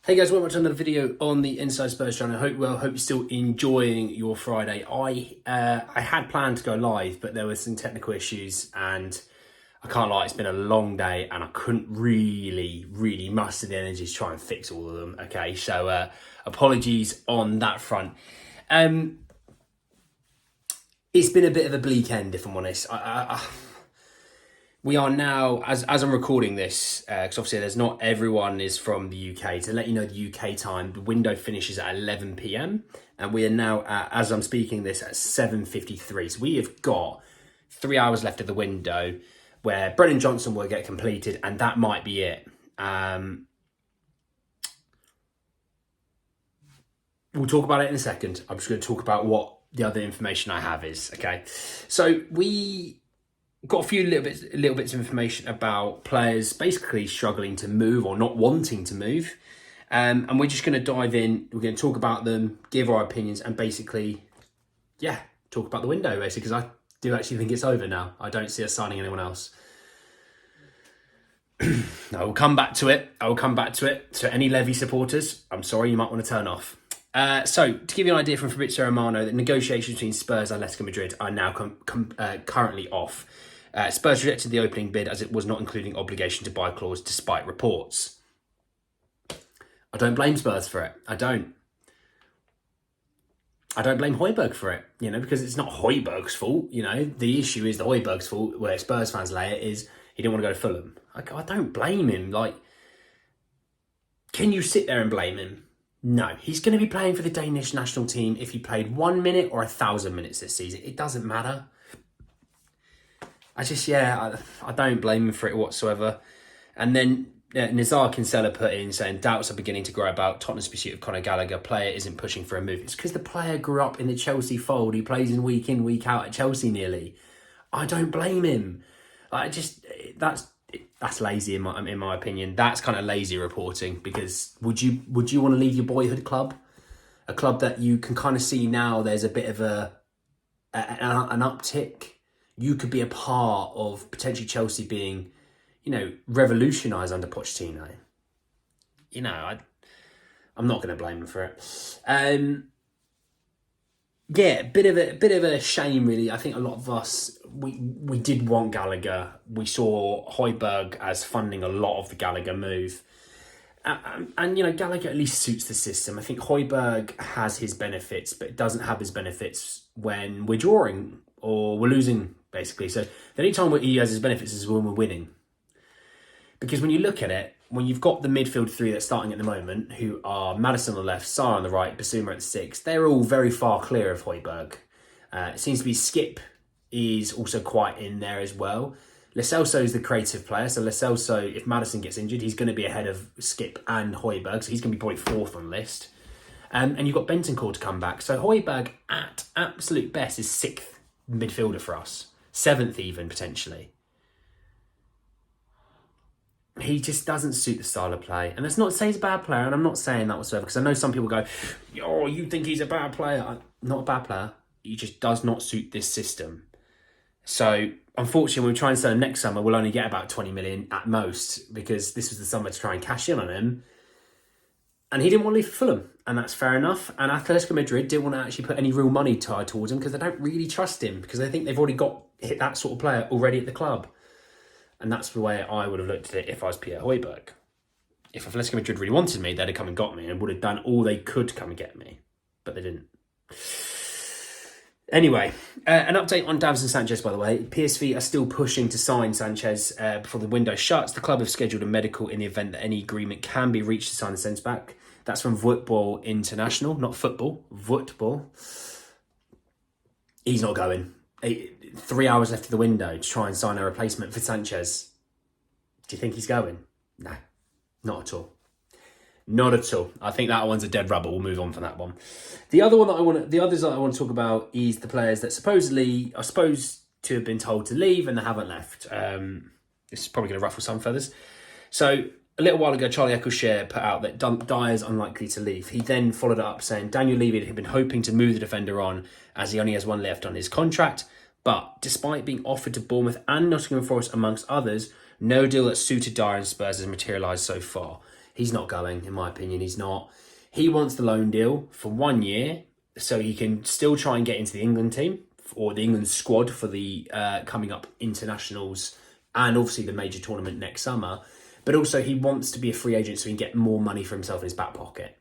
Hey guys, welcome to another video on the Inside Spurs channel. Hope you're still enjoying your Friday. I had planned to go live, but there were some technical issues, and I can't lie, it's been a long day, and I couldn't really muster the energy to try and fix all of them. Okay, so apologies on that front. It's been a bit of a bleak end, if I'm honest. We are now, as I'm recording this, because obviously there's not everyone is from the UK. To let you know the UK time, the window finishes at 11 p.m. and we are now, as I'm speaking this, at 7:53. So we have got 3 hours left of the window where Brennan Johnson will get completed, and that might be it. We'll talk about it in a second. I'm just going to talk about what the other information I have is, okay? So we got a few little bits of information about players basically struggling to move or not wanting to move. And we're just going to dive in. We're going to talk about them, give our opinions, and basically, talk about the window, basically, because I do actually think it's over now. I don't see us signing anyone else. I will come back to it. So any Levy supporters, I'm sorry, you might want to turn off. So, to give you an idea from Fabrizio Romano, the negotiations between Spurs and Atletico Madrid are now currently off. Spurs rejected the opening bid as it was not including obligation to buy clause despite reports. I don't blame Spurs for it. I don't blame Højbjerg for it, because it's not Højbjerg's fault. The issue is the Højbjerg's fault, where Spurs fans lay it, is he didn't want to go to Fulham. I don't blame him. Can you sit there and blame him? No, he's going to be playing for the Danish national team if he played 1 minute or 1,000 minutes this season. It doesn't matter. I don't blame him for it whatsoever. And then Nizar Kinsella put in saying doubts are beginning to grow about Tottenham's pursuit of Conor Gallagher. Player isn't pushing for a move. It's because the player grew up in the Chelsea fold. He plays in, week out at Chelsea nearly. I don't blame him. That's lazy in my opinion. That's kind of lazy reporting, because would you want to leave your boyhood club, a club that you can kind of see now there's a bit of an uptick? You could be a part of potentially Chelsea being, revolutionised under Pochettino. I'm not going to blame him for it. Bit of a shame, really. I think a lot of us, we did want Gallagher. We saw Højbjerg as funding a lot of the Gallagher move. And Gallagher at least suits the system. I think Højbjerg has his benefits, but it doesn't have his benefits when we're drawing or we're losing, basically. So the only time he has his benefits is when we're winning. Because when you look at it, when you've got the midfield three that's starting at the moment, who are Maddison on the left, Sarr on the right, Basuma at the 6, they're all very far clear of Højbjerg. It seems to be Skip is also quite in there as well. Lo Celso is the creative player, so Lo Celso, if Maddison gets injured, he's going to be ahead of Skip and Højbjerg, so he's going to be probably 4th on the list. And you've got Bentancur to come back. So Højbjerg, at absolute best, is 6th midfielder for us. 7th even, potentially. He just doesn't suit the style of play. And that's not to say he's a bad player, and I'm not saying that whatsoever, because I know some people go, oh, you think he's a bad player. Not a bad player. He just does not suit this system. So, unfortunately, when we try and sell him next summer, we'll only get about 20 million at most, because this was the summer to try and cash in on him. And he didn't want to leave for Fulham, and that's fair enough. And Atletico Madrid didn't want to actually put any real money tied towards him, because they don't really trust him, because they think they've already got that sort of player already at the club. And that's the way I would have looked at it if I was Pierre Højbjerg. If Atletico Madrid really wanted me, they'd have come and got me and would have done all they could to come and get me. But they didn't. Anyway, an update on Davinson Sanchez, by the way. PSV are still pushing to sign Sanchez before the window shuts. The club have scheduled a medical in the event that any agreement can be reached to sign the centre-back. That's from Voetbal International, not football. Voetbal. He's not going. 3 hours left of the window to try and sign a replacement for Sanchez. Do you think he's going? No, not at all. Not at all. I think that one's a dead rubber. We'll move on from that one. The others that I want to talk about is the players that supposedly are supposed to have been told to leave and they haven't left. This is probably going to ruffle some feathers. So a little while ago, Charlie Eccleshare put out that Dyer's unlikely to leave. He then followed it up saying Daniel Levy had been hoping to move the defender on as he only has one left on his contract. But despite being offered to Bournemouth and Nottingham Forest amongst others, no deal that suited Dyer and Spurs has materialised so far. He's not going, in my opinion. He's not. He wants the loan deal for 1 year so he can still try and get into the England team or the England squad for the coming up internationals and obviously the major tournament next summer. But also he wants to be a free agent so he can get more money for himself in his back pocket.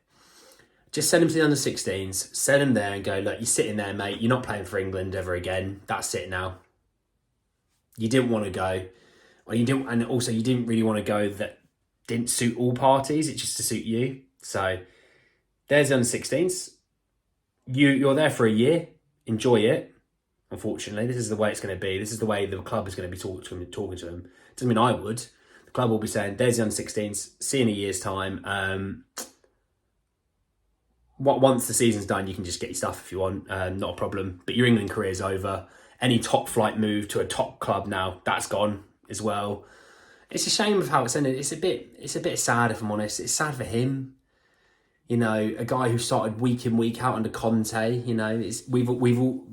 Just send him to the under-16s, send him there and go, look, you're sitting there, mate. You're not playing for England ever again. That's it now. You didn't want to go. Or you didn't, and also you didn't really want to go that didn't suit all parties. It's just to suit you. So there's the under-16s. You're there for a year. Enjoy it. Unfortunately, this is the way it's going to be. This is the way the club is going to be talking to him. Doesn't mean I would. The club will be saying, there's the under-16s. See you in a year's time. Once the season's done, you can just get your stuff if you want. Not a problem. But your England career's over. Any top flight move to a top club now, that's gone as well. It's a shame of how it's ended. It's a bit sad, if I'm honest. It's sad for him. You know, a guy who started week in, week out under Conte. You know, we've all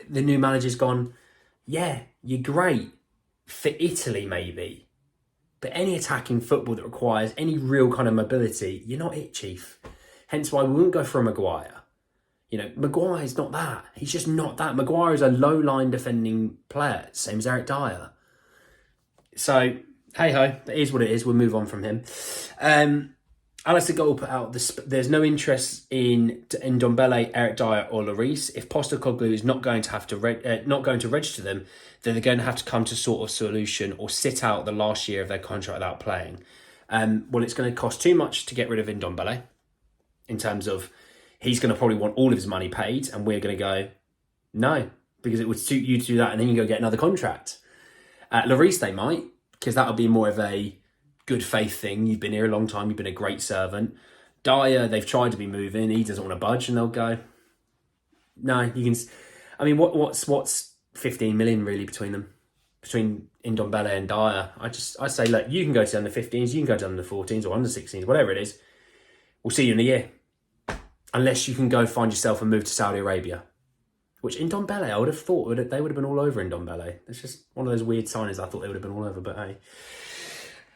the new manager's gone. Yeah, you're great for Italy, maybe, but any attacking football that requires any real kind of mobility, you're not it, Chief. Hence why we wouldn't go for a Maguire. You know, Maguire's not that. He's just not that. Maguire is a low-line defending player, same as Eric Dyer. So, hey-ho, that is what it is. We'll move on from him. Alistair Gold put out, there's no interest in Ndombele, Eric Dyer or Lloris. If Postecoglou is not going to register them, then they're going to have to come to sort of solution or sit out the last year of their contract without playing. Well, it's going to cost too much to get rid of Ndombele. In terms of he's going to probably want all of his money paid and we're going to go, no, because it would suit you to do that and then you go get another contract. Lloris, they might, because that'll be more of a good faith thing. You've been here a long time. You've been a great servant. Dyer, they've tried to be moving. He doesn't want to budge and they'll go, no, you can. I mean, what's 15 million really between them? Between Ndombele and Dyer? I say, look, you can go to under 15s, you can go to under 14s or under 16s, whatever it is. We'll see you in a year. Unless you can go find yourself and move to Saudi Arabia. Which Ndombele, I would have thought they would have been all over Ndombele. It's just one of those weird signings I thought they would have been all over, but hey.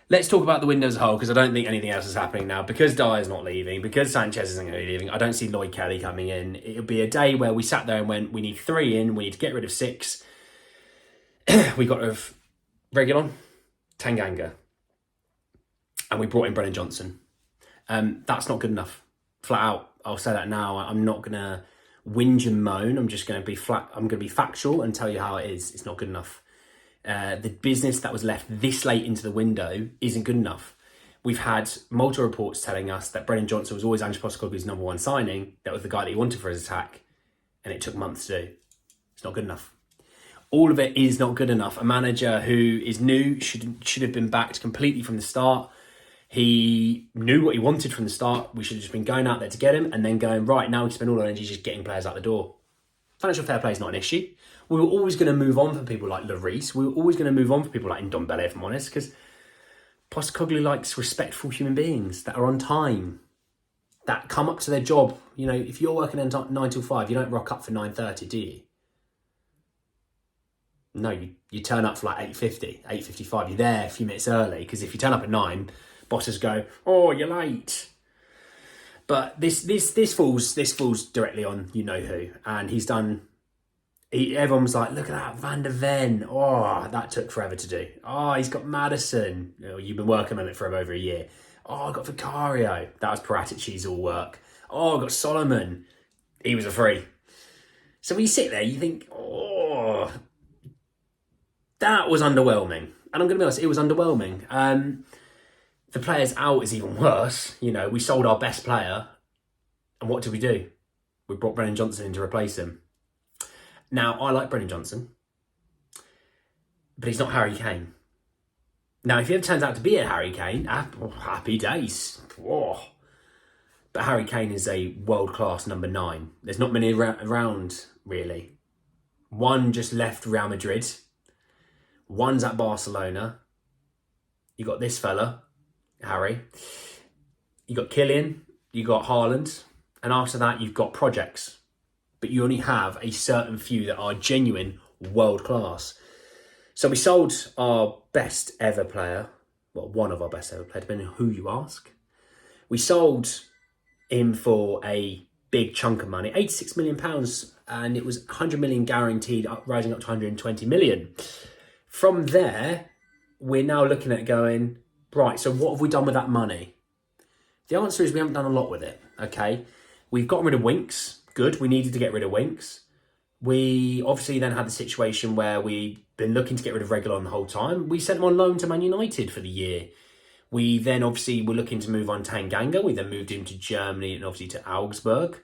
Let's talk about the window as a whole, because I don't think anything else is happening now. Because Dyer's not leaving, because Sanchez isn't going to be leaving, I don't see Lloyd Kelly coming in. It'll be a day where we sat there and went, we need 3 in, we need to get rid of 6. We got rid of Reguilon, Tanganga, and we brought in Brennan Johnson. That's not good enough. Flat out, I'll say that now. I'm not going to whinge and moan. I'm just going to be flat. I'm going to be factual and tell you how it is. It's not good enough. The business that was left this late into the window isn't good enough. We've had multiple reports telling us that Brennan Johnson was always Ange Postecoglou's number 1 signing. That was the guy that he wanted for his attack, and it took months to do. It's not good enough. All of it is not good enough. A manager who is new should have been backed completely from the start. He knew what he wanted from the start. We should have just been going out there to get him and then going, right, now we spend all our energy just getting players out the door. Financial fair play is not an issue. We were always going to move on for people like Lloris. We were always going to move on for people like Ndombele, if I'm honest, because Postecoglou likes respectful human beings that are on time, that come up to their job. You know, if you're working 9 till 5, you don't rock up for 9:30, do you? No, you turn up for like 8:50, 8:55. You're there a few minutes early, because if you turn up at 9, bosses go, oh, you're late. But this falls directly on you know who, and he's done. Everyone was like, look at that, Van der Ven. Oh, that took forever to do. Oh, he's got Maddison. You've been working on it for over a year. Oh, I got Vicario. That was Paratici's all work. Oh, I got Solomon. He was a free. So when you sit there, you think, oh, that was underwhelming. And I'm going to be honest, it was underwhelming. The players out is even worse. You know, we sold our best player. And what did we do? We brought Brennan Johnson in to replace him. Now, I like Brennan Johnson, but he's not Harry Kane. Now, if he ever turns out to be a Harry Kane, happy days. Whoa. But Harry Kane is a world-class number 9. There's not many around, really. One just left Real Madrid. One's at Barcelona. You got this fella, Harry. You got Kylian. You got Haaland. And after that, you've got projects. But you only have a certain few that are genuine world-class. So we sold our best ever player. Well, one of our best ever players, depending on who you ask. We sold him for a big chunk of money, £86 million, and it was 100 million guaranteed, rising up to 120 million. From there, we're now looking at going, right, so what have we done with that money? The answer is we haven't done a lot with it, okay? We've gotten rid of Winks. Good, we needed to get rid of Winks. We obviously then had the situation where we'd been looking to get rid of Reguilon the whole time. We sent him on loan to Man United for the year. We then obviously were looking to move on Tanganga. We then moved him to Germany and obviously to Augsburg.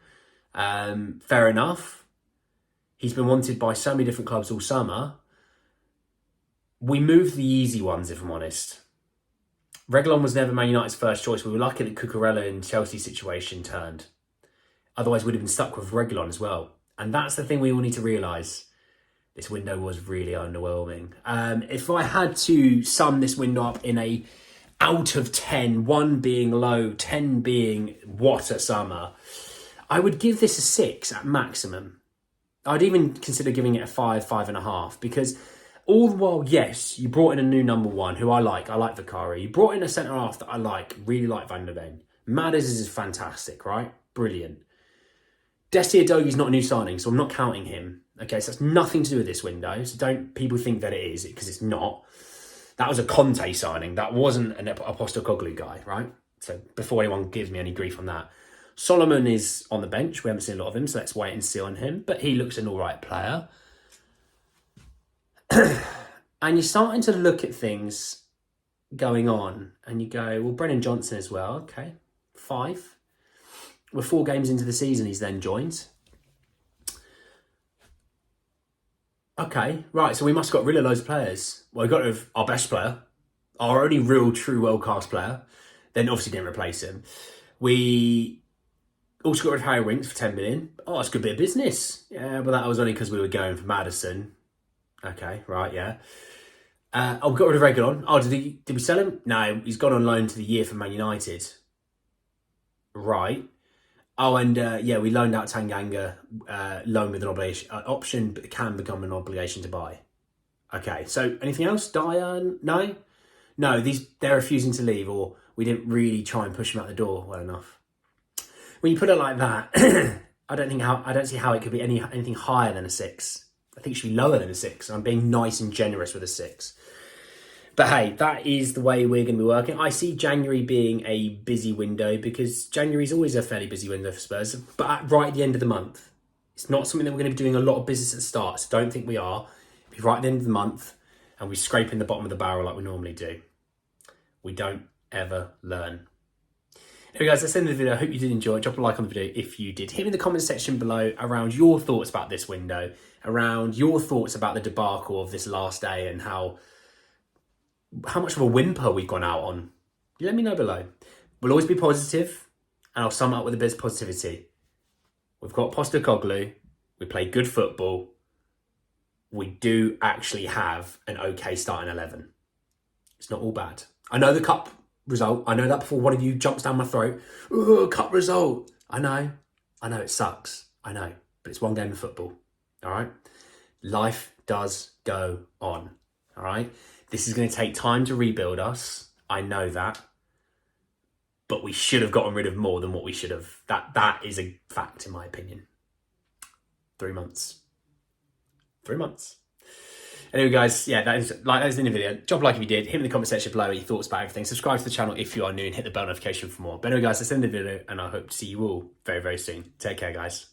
Fair enough. He's been wanted by so many different clubs all summer. We moved the easy ones, if I'm honest. Reguilon was never Man United's first choice. We were lucky that Cucurella in Chelsea's situation turned. Otherwise, we'd have been stuck with Reguilon as well. And that's the thing we all need to realise. This window was really underwhelming. If I had to sum this window up in a out of 10, 1 being low, 10 being what a summer, I would give this a 6 at maximum. I'd even consider giving it a 5, 5.5, because all the while, yes, you brought in a new number 1 who I like Vicario. You brought in a centre-half that I really like Van der Ven. Madders is fantastic, right? Brilliant. Desi Adogi's not a new signing, so I'm not counting him. Okay, so that's nothing to do with this window. So don't people think that it is, because it's not. That was a Conte signing. That wasn't an Apostologlu guy, right? So before anyone gives me any grief on that. Solomon is on the bench. We haven't seen a lot of him, so let's wait and see on him. But he looks an all right player. And you're starting to look at things going on, and you go, well, Brennan Johnson as well. Okay, 5. We're 4 games into the season, he's then joined. Okay, right, so we must have got rid of loads of players. Well, we got rid of our best player, our only real, true, world-class player. Then obviously didn't replace him. We also got rid of Harry Winks for 10 million. Oh, that's a good bit of business. Yeah, but that was only because we were going for Maddison. Okay, right, yeah. We got rid of Reguilon. Oh, did we sell him? No, he's gone on loan to the year for Man United. Right. Oh, and we loaned out Tanganga, loan with an obligation option, but it can become an obligation to buy. Okay, so anything else? Diane? No? No, they're refusing to leave, or we didn't really try and push them out the door well enough. When you put it like that, I don't see how it could be anything higher than a 6. I think it should be lower than a 6. I'm being nice and generous with a 6. But hey, that is the way we're going to be working. I see January being a busy window, because January is always a fairly busy window for Spurs. But right at the end of the month, it's not something that we're going to be doing a lot of business at the start. So don't think we are. It'll be right at the end of the month, and we're scraping the bottom of the barrel like we normally do. We don't ever learn. Anyway, guys, that's the end of the video. I hope you did enjoy it. Drop a like on the video if you did. Hit me in the comment section below around your thoughts about this window, around your thoughts about the debacle of this last day, and how much of a whimper we've gone out on. Let me know below. We'll always be positive, and I'll sum up with a bit of positivity. We've got Postecoglou. We play good football. We do actually have an okay starting 11. It's not all bad. I know the cup result. I know that before one of you jumps down my throat. Oh, cup result. I know it sucks. I know, but it's one game of football. All right. Life does go on. All right. This is going to take time to rebuild us. I know that. But we should have gotten rid of more than what we should have. That is a fact, in my opinion. 3 months. 3 months. Anyway, guys, yeah, that is the end of the video. Drop a like if you did. Hit me in the comment section below your thoughts about everything. Subscribe to the channel if you are new, and hit the bell notification for more. But anyway, guys, that's the end of the video, and I hope to see you all very, very soon. Take care, guys.